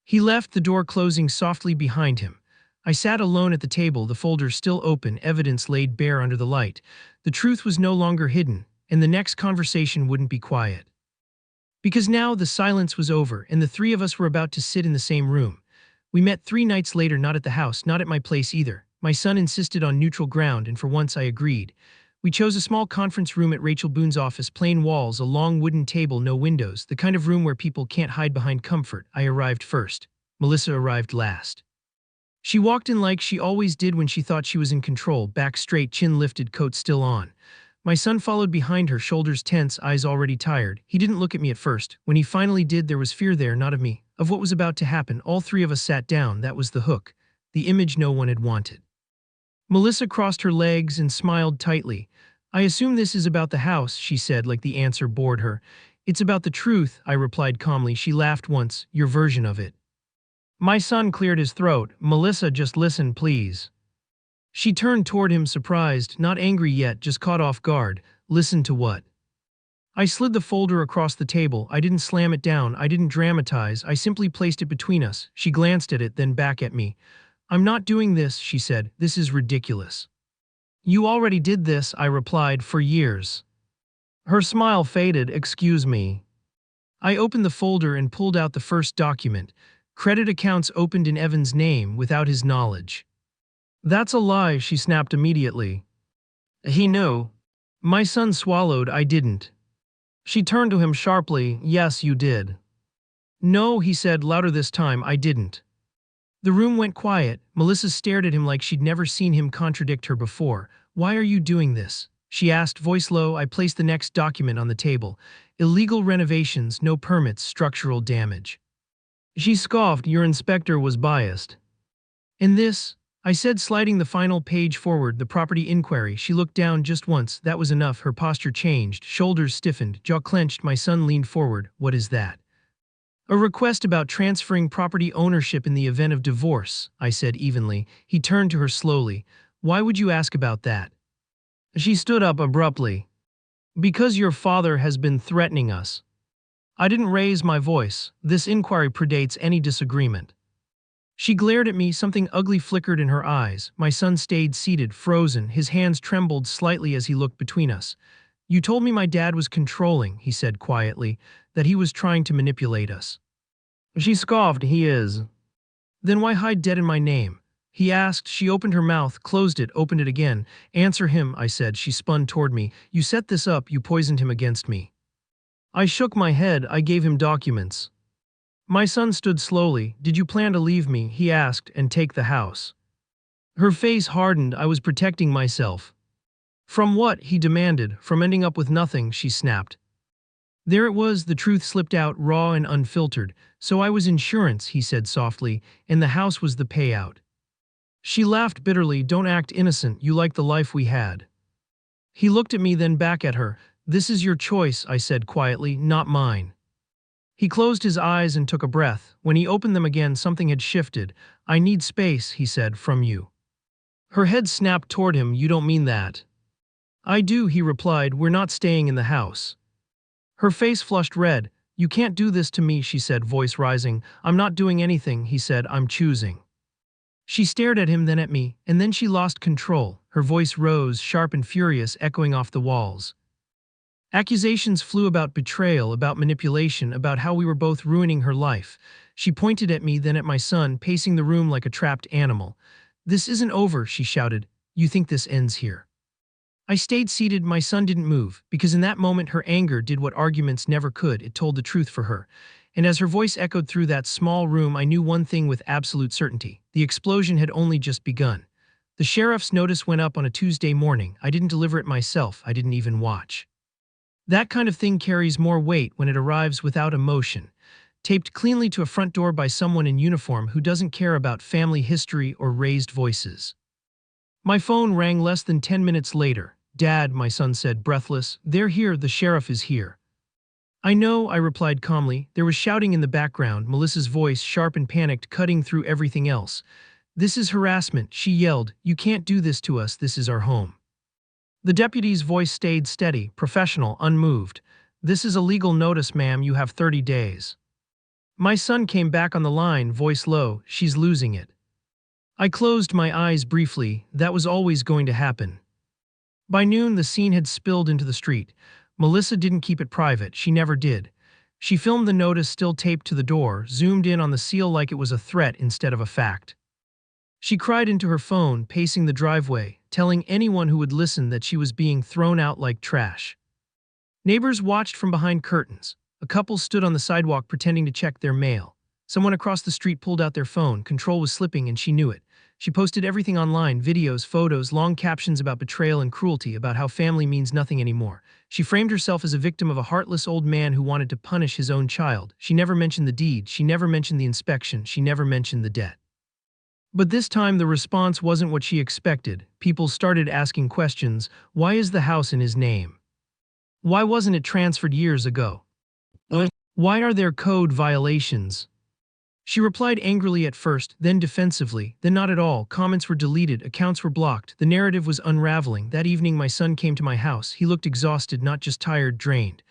He left, the door closing softly behind him. I sat alone at the table, the folder still open, evidence laid bare under the light. The truth was no longer hidden, and the next conversation wouldn't be quiet. Because now the silence was over, and the three of us were about to sit in the same room. We met 3 nights later, not at the house, not at my place either. My son insisted on neutral ground, and for once I agreed. We chose a small conference room at Rachel Boone's office, plain walls, a long wooden table, no windows, the kind of room where people can't hide behind comfort. I arrived first. Melissa arrived last. She walked in like she always did when she thought she was in control, back straight, chin lifted, coat still on. My son followed behind her, shoulders tense, eyes already tired. He didn't look at me at first. When he finally did, there was fear there, not of me, of what was about to happen. All three of us sat down. That was the hook, the image no one had wanted. Melissa crossed her legs and smiled tightly. "I assume this is about the house," she said, like the answer bored her. "It's about the truth," I replied calmly. She laughed once. "Your version of it." My son cleared his throat. "Melissa, just listen, please." She turned toward him, surprised, not angry yet, just caught off guard. "Listen to what?" I slid the folder across the table. I didn't slam it down. I didn't dramatize. I simply placed it between us. She glanced at it, then back at me. "I'm not doing this," she said. "This is ridiculous." "You already did this," I replied, "for years." Her smile faded. "Excuse me." I opened the folder and pulled out the first document. Credit accounts opened in Evan's name without his knowledge. "That's a lie," she snapped immediately. "He knew." My son swallowed. "I didn't." She turned to him sharply. "Yes, you did." "No," he said, louder this time, "I didn't." The room went quiet. Melissa stared at him like she'd never seen him contradict her before. "Why are you doing this?" she asked, voice low. I placed the next document on the table. "Illegal renovations, no permits, structural damage." She scoffed. "Your inspector was biased." "And this?" I said, sliding the final page forward, "the property inquiry." She looked down just once. That was enough. Her posture changed, shoulders stiffened, jaw clenched. My son leaned forward. "What is that?" "A request about transferring property ownership in the event of divorce," I said evenly. He turned to her slowly. "Why would you ask about that?" She stood up abruptly. "Because your father has been threatening us." I didn't raise my voice. "This inquiry predates any disagreement." She glared at me. Something ugly flickered in her eyes. My son stayed seated, frozen. His hands trembled slightly as he looked between us. "You told me my dad was controlling," he said quietly, "that he was trying to manipulate us." She scoffed. "He is." "Then why hide dead in my name?" he asked. She opened her mouth, closed it, opened it again. "Answer him," I said. She spun toward me. "You set this up. You poisoned him against me." I shook my head. "I gave him documents." My son stood slowly. "Did you plan to leave me?" he asked, "and take the house?" Her face hardened. "I was protecting myself." "From what?" he demanded. "From ending up with nothing," she snapped. There it was, the truth slipped out, raw and unfiltered. "So I was insurance," he said softly, "and the house was the payout." She laughed bitterly. "Don't act innocent. You like the life we had." He looked at me, then back at her. "This is your choice," I said quietly, "not mine." He closed his eyes and took a breath. When he opened them again, something had shifted. "I need space," he said, "from you." Her head snapped toward him. "You don't mean that." "I do," he replied. "We're not staying in the house." Her face flushed red. "You can't do this to me," she said, voice rising. "I'm not doing anything," he said. "I'm choosing." She stared at him, then at me, and then she lost control. Her voice rose, sharp and furious, echoing off the walls. Accusations flew about betrayal, about manipulation, about how we were both ruining her life. She pointed at me, then at my son, pacing the room like a trapped animal. "This isn't over," she shouted. "You think this ends here?" I stayed seated. My son didn't move, because in that moment her anger did what arguments never could. It told the truth for her. And as her voice echoed through that small room, I knew one thing with absolute certainty. The explosion had only just begun. The sheriff's notice went up on a Tuesday morning. I didn't deliver it myself. I didn't even watch. That kind of thing carries more weight when it arrives without emotion, taped cleanly to a front door by someone in uniform who doesn't care about family history or raised voices. My phone rang less than 10 minutes later. "Dad," my son said, breathless, "they're here, the sheriff is here." "I know," I replied calmly. There was shouting in the background, Melissa's voice, sharp and panicked, cutting through everything else. "This is harassment," she yelled. "You can't do this to us, this is our home." The deputy's voice stayed steady, professional, unmoved. "This is a legal notice, ma'am, you have 30 days. My son came back on the line, voice low. "She's losing it." I closed my eyes briefly. That was always going to happen. By noon, the scene had spilled into the street. Melissa didn't keep it private, she never did. She filmed the notice still taped to the door, zoomed in on the seal like it was a threat instead of a fact. She cried into her phone, pacing the driveway, telling anyone who would listen that she was being thrown out like trash. Neighbors watched from behind curtains. A couple stood on the sidewalk pretending to check their mail. Someone across the street pulled out their phone. Control was slipping and she knew it. She posted everything online, videos, photos, long captions about betrayal and cruelty, about how family means nothing anymore. She framed herself as a victim of a heartless old man who wanted to punish his own child. She never mentioned the deed, she never mentioned the inspection, she never mentioned the debt. But this time the response wasn't what she expected. People started asking questions. Why is the house in his name? Why wasn't it transferred years ago? Why are there code violations? She replied angrily at first, then defensively, then not at all. Comments were deleted, accounts were blocked. The narrative was unraveling. That evening my son came to my house. He looked exhausted, not just tired, drained.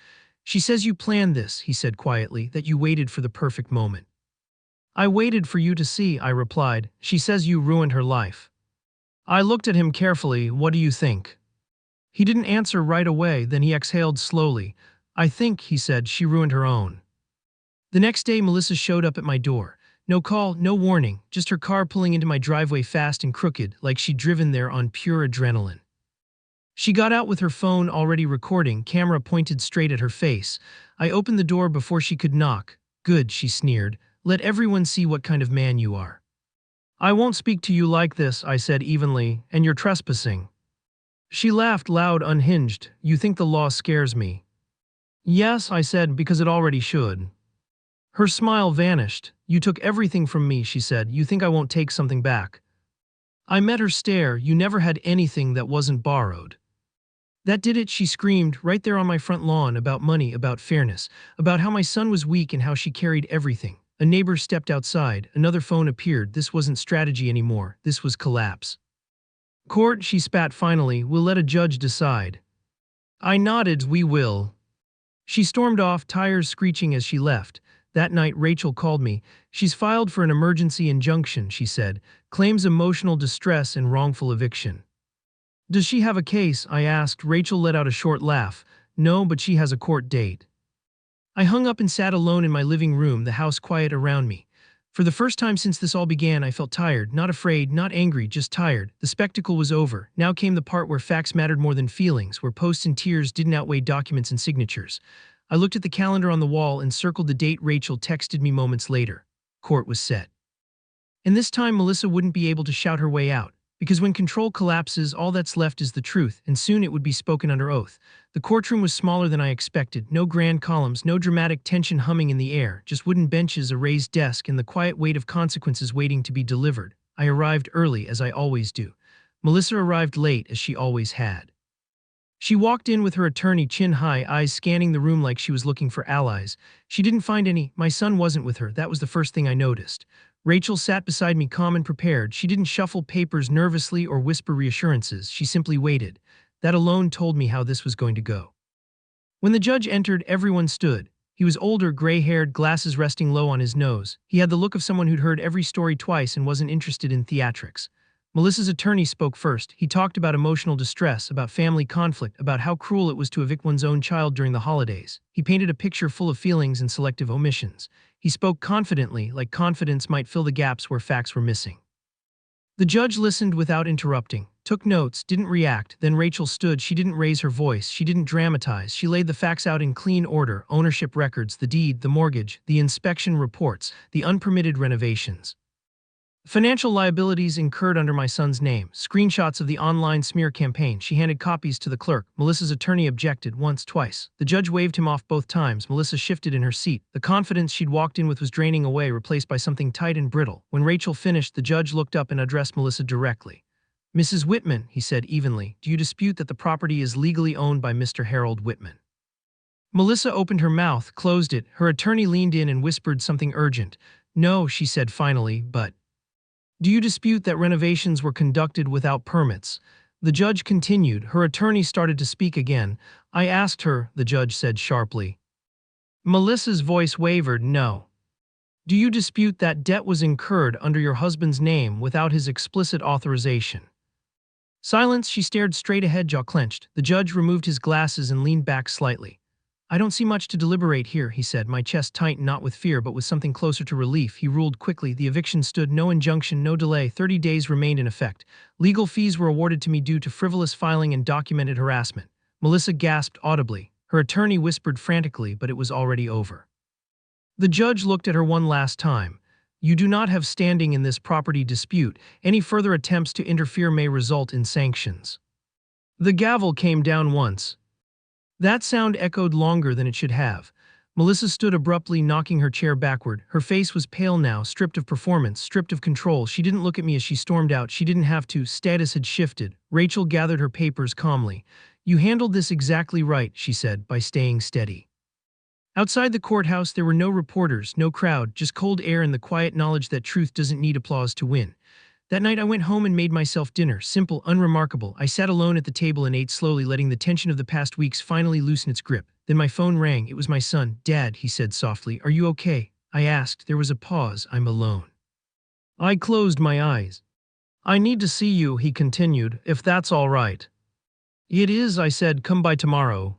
"She says you planned this," he said quietly, "that you waited for the perfect moment." "I waited for you to see," I replied. "She says you ruined her life." I looked at him carefully. "What do you think?" He didn't answer right away, then he exhaled slowly. "I think," he said, "she ruined her own." The next day, Melissa showed up at my door. No call, no warning, just her car pulling into my driveway fast and crooked, like she'd driven there on pure adrenaline. She got out with her phone already recording, camera pointed straight at her face. I opened the door before she could knock. "Good," she sneered. "Let everyone see what kind of man you are." "I won't speak to you like this," I said evenly, "and you're trespassing." She laughed loud, unhinged. "You think the law scares me?" "Yes," I said, "because it already should." Her smile vanished. "You took everything from me," she said. "You think I won't take something back?" I met her stare. "You never had anything that wasn't borrowed." "That did it," she screamed, "right there on my front lawn, about money, about fairness, about how my son was weak and how she carried everything." A neighbor stepped outside. Another phone appeared. This wasn't strategy anymore. This was collapse. "Court," she spat finally, "we'll let a judge decide." I nodded. "We will." She stormed off, tires screeching as she left. That night, Rachel called me. "She's filed for an emergency injunction," she said. "Claims emotional distress and wrongful eviction." "Does she have a case?" I asked. Rachel let out a short laugh. "No, but she has a court date." I hung up and sat alone in my living room, the house quiet around me. For the first time since this all began, I felt tired, not afraid, not angry, just tired. The spectacle was over. Now came the part where facts mattered more than feelings, where posts and tears didn't outweigh documents and signatures. I looked at the calendar on the wall and circled the date Rachel texted me moments later. Court was set. And this time Melissa wouldn't be able to shout her way out, because when control collapses, all that's left is the truth, and soon it would be spoken under oath. The courtroom was smaller than I expected. No grand columns, no dramatic tension humming in the air, just wooden benches, a raised desk, and the quiet weight of consequences waiting to be delivered. I arrived early, as I always do. Melissa arrived late, as she always had. She walked in with her attorney chin high, eyes scanning the room like she was looking for allies. She didn't find any. My son wasn't with her. That was the first thing I noticed. Rachel sat beside me, calm and prepared. She didn't shuffle papers nervously or whisper reassurances. She simply waited. That alone told me how this was going to go. When the judge entered, everyone stood. He was older, gray-haired, glasses resting low on his nose. He had the look of someone who'd heard every story twice and wasn't interested in theatrics. Melissa's attorney spoke first. He talked about emotional distress, about family conflict, about how cruel it was to evict one's own child during the holidays. He painted a picture full of feelings and selective omissions. He spoke confidently, like confidence might fill the gaps where facts were missing. The judge listened without interrupting, took notes, didn't react. Then Rachel stood. She didn't raise her voice. She didn't dramatize. She laid the facts out in clean order: ownership records, the deed, the mortgage, the inspection reports, the unpermitted renovations. Financial liabilities incurred under my son's name, screenshots of the online smear campaign. She handed copies to the clerk. Melissa's attorney objected once, twice. The judge waved him off both times. Melissa shifted in her seat. The confidence she'd walked in with was draining away, replaced by something tight and brittle. When Rachel finished, the judge looked up and addressed Melissa directly. "Mrs. Whitman," he said evenly, "do you dispute that the property is legally owned by Mr. Harold Whitman?" Melissa opened her mouth, closed it. Her attorney leaned in and whispered something urgent. "No," she said finally, "but..." Do you dispute that renovations were conducted without permits? The judge continued. Her attorney started to speak again. I asked her, the judge said sharply. Melissa's voice wavered. No. Do you dispute that debt was incurred under your husband's name without his explicit authorization? Silence. She stared straight ahead, jaw clenched. The judge removed his glasses and leaned back slightly. I don't see much to deliberate here, he said, my chest tightened not with fear but with something closer to relief. He ruled quickly. The eviction stood. No injunction, no delay. 30 days remained in effect. Legal fees were awarded to me due to frivolous filing and documented harassment. Melissa gasped audibly. Her attorney whispered frantically, but it was already over. The judge looked at her one last time. You do not have standing in this property dispute. Any further attempts to interfere may result in sanctions. The gavel came down once. That sound echoed longer than it should have. Melissa stood abruptly, knocking her chair backward. Her face was pale now, stripped of performance, stripped of control. She didn't look at me as she stormed out. She didn't have to. Status had shifted. Rachel gathered her papers calmly. You handled this exactly right, she said, by staying steady. Outside the courthouse, there were no reporters, no crowd, just cold air and the quiet knowledge that truth doesn't need applause to win. That night I went home and made myself dinner, simple, unremarkable. I sat alone at the table and ate slowly, letting the tension of the past weeks finally loosen its grip. Then my phone rang. It was my son. Dad, he said softly, are you okay? I asked. There was a pause. I'm alone. I closed my eyes. I need to see you, he continued, if that's all right. It is, I said, come by tomorrow.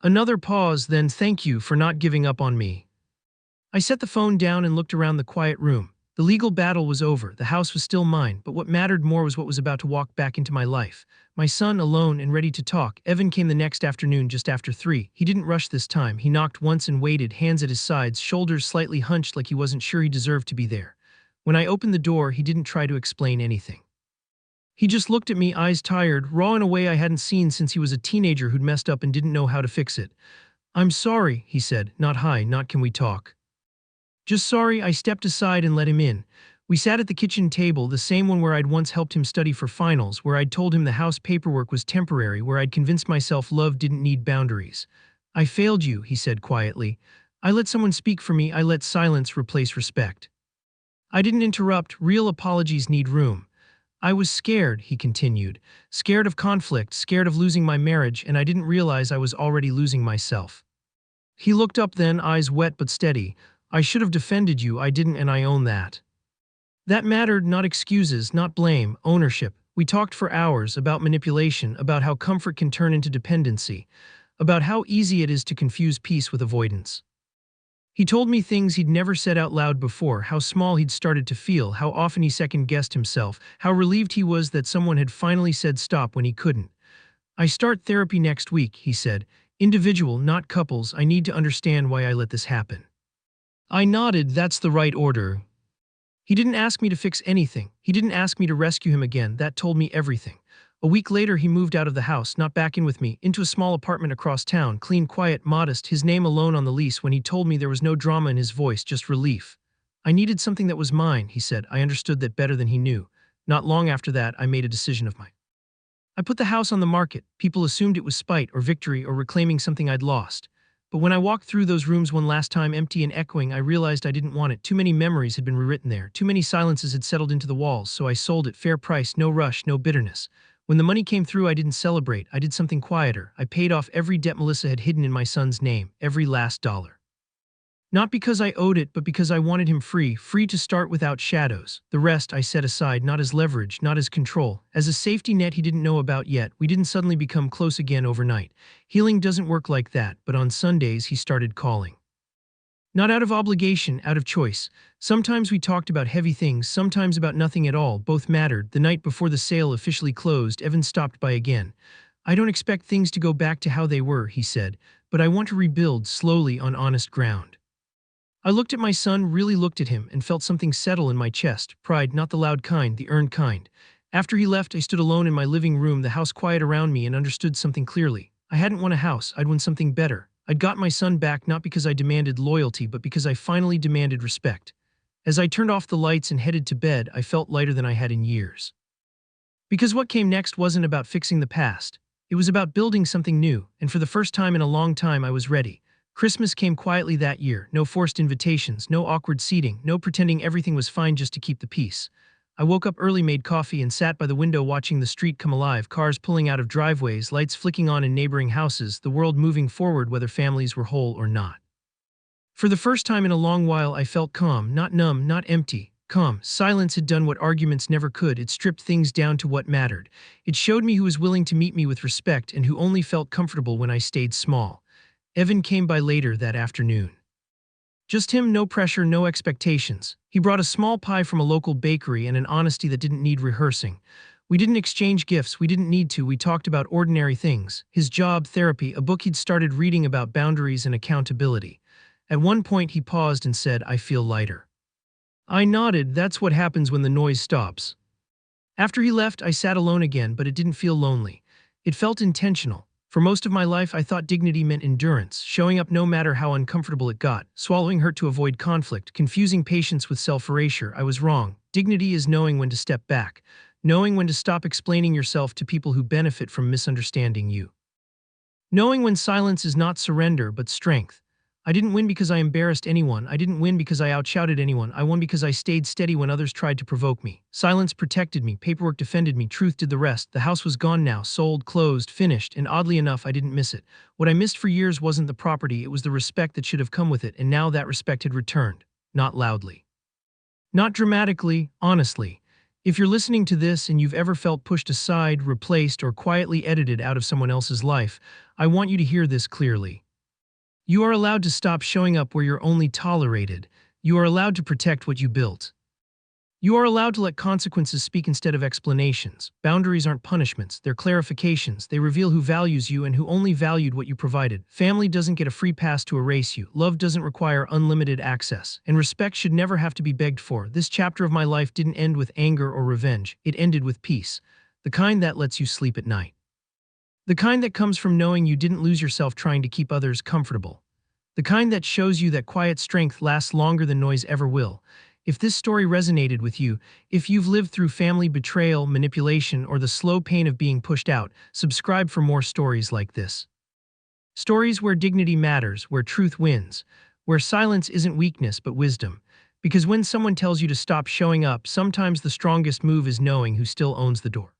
Another pause, then thank you for not giving up on me. I set the phone down and looked around the quiet room. The legal battle was over, the house was still mine, but what mattered more was what was about to walk back into my life. My son alone and ready to talk. Evan came the next afternoon just after 3. He didn't rush this time. He knocked once and waited, hands at his sides, shoulders slightly hunched like he wasn't sure he deserved to be there. When I opened the door, he didn't try to explain anything. He just looked at me, eyes tired, raw in a way I hadn't seen since he was a teenager who'd messed up and didn't know how to fix it. I'm sorry, he said, not hi, not can we talk. Just sorry. I stepped aside and let him in. We sat at the kitchen table, the same one where I'd once helped him study for finals, where I'd told him the house paperwork was temporary, where I'd convinced myself love didn't need boundaries. I failed you, he said quietly. I let someone speak for me. I let silence replace respect. I didn't interrupt. Real apologies need room. I was scared, he continued. Scared of conflict, scared of losing my marriage, and I didn't realize I was already losing myself. He looked up then, eyes wet but steady. I should have defended you, I didn't, and I own that. That mattered, not excuses, not blame, ownership. We talked for hours about manipulation, about how comfort can turn into dependency, about how easy it is to confuse peace with avoidance. He told me things he'd never said out loud before, how small he'd started to feel, how often he second-guessed himself, how relieved he was that someone had finally said stop when he couldn't. I start therapy next week, he said. Individual, not couples. I need to understand why I let this happen. I nodded. That's the right order. He didn't ask me to fix anything. He didn't ask me to rescue him again. That told me everything. A week later, he moved out of the house, not back in with me, into a small apartment across town, clean, quiet, modest, his name alone on the lease. When he told me, there was no drama in his voice, just relief. I needed something that was mine, he said. I understood that better than he knew. Not long after that, I made a decision of mine. I put the house on the market. People assumed it was spite or victory or reclaiming something I'd lost. But when I walked through those rooms one last time, empty and echoing, I realized I didn't want it. Too many memories had been rewritten there. Too many silences had settled into the walls, so I sold it. Fair price, no rush, no bitterness. When the money came through, I didn't celebrate. I did something quieter. I paid off every debt Melissa had hidden in my son's name, every last dollar. Not because I owed it, but because I wanted him free, free to start without shadows. The rest I set aside, not as leverage, not as control, as a safety net he didn't know about yet. We didn't suddenly become close again overnight. Healing doesn't work like that, but on Sundays he started calling. Not out of obligation, out of choice. Sometimes we talked about heavy things, sometimes about nothing at all. Both mattered. The night before the sale officially closed, Evan stopped by again. I don't expect things to go back to how they were, he said, but I want to rebuild slowly on honest ground. I looked at my son, really looked at him, and felt something settle in my chest. Pride, not the loud kind, the earned kind. After he left, I stood alone in my living room, the house quiet around me, and understood something clearly. I hadn't won a house, I'd won something better. I'd got my son back not because I demanded loyalty, but because I finally demanded respect. As I turned off the lights and headed to bed, I felt lighter than I had in years. Because what came next wasn't about fixing the past. It was about building something new, and for the first time in a long time, I was ready. Christmas came quietly that year, no forced invitations, no awkward seating, no pretending everything was fine just to keep the peace. I woke up early, made coffee, and sat by the window watching the street come alive, cars pulling out of driveways, lights flicking on in neighboring houses, the world moving forward whether families were whole or not. For the first time in a long while, I felt calm, not numb, not empty. Calm. Silence had done what arguments never could. It stripped things down to what mattered. It showed me who was willing to meet me with respect and who only felt comfortable when I stayed small. Evan came by later that afternoon. Just him, no pressure, no expectations. He brought a small pie from a local bakery and an honesty that didn't need rehearsing. We didn't exchange gifts, we didn't need to, we talked about ordinary things. His job, therapy, a book he'd started reading about boundaries and accountability. At one point he paused and said, "I feel lighter." I nodded. That's what happens when the noise stops. After he left, I sat alone again, but it didn't feel lonely. It felt intentional. For most of my life, I thought dignity meant endurance, showing up no matter how uncomfortable it got, swallowing hurt to avoid conflict, confusing patience with self-erasure. I was wrong. Dignity is knowing when to step back, knowing when to stop explaining yourself to people who benefit from misunderstanding you. Knowing when silence is not surrender but strength. I didn't win because I embarrassed anyone. I didn't win because I outshouted anyone. I won because I stayed steady when others tried to provoke me. Silence protected me. Paperwork defended me. Truth did the rest. The house was gone now, sold, closed, finished, and oddly enough, I didn't miss it. What I missed for years wasn't the property, it was the respect that should have come with it, and now that respect had returned. Not loudly. Not dramatically, honestly. If you're listening to this and you've ever felt pushed aside, replaced, or quietly edited out of someone else's life, I want you to hear this clearly. You are allowed to stop showing up where you're only tolerated. You are allowed to protect what you built. You are allowed to let consequences speak instead of explanations. Boundaries aren't punishments, they're clarifications. They reveal who values you and who only valued what you provided. Family doesn't get a free pass to erase you. Love doesn't require unlimited access. And respect should never have to be begged for. This chapter of my life didn't end with anger or revenge. It ended with peace. The kind that lets you sleep at night. The kind that comes from knowing you didn't lose yourself trying to keep others comfortable. The kind that shows you that quiet strength lasts longer than noise ever will. If this story resonated with you, if you've lived through family betrayal, manipulation, or the slow pain of being pushed out, subscribe for more stories like this. Stories where dignity matters, where truth wins, where silence isn't weakness but wisdom. Because when someone tells you to stop showing up, sometimes the strongest move is knowing who still owns the door.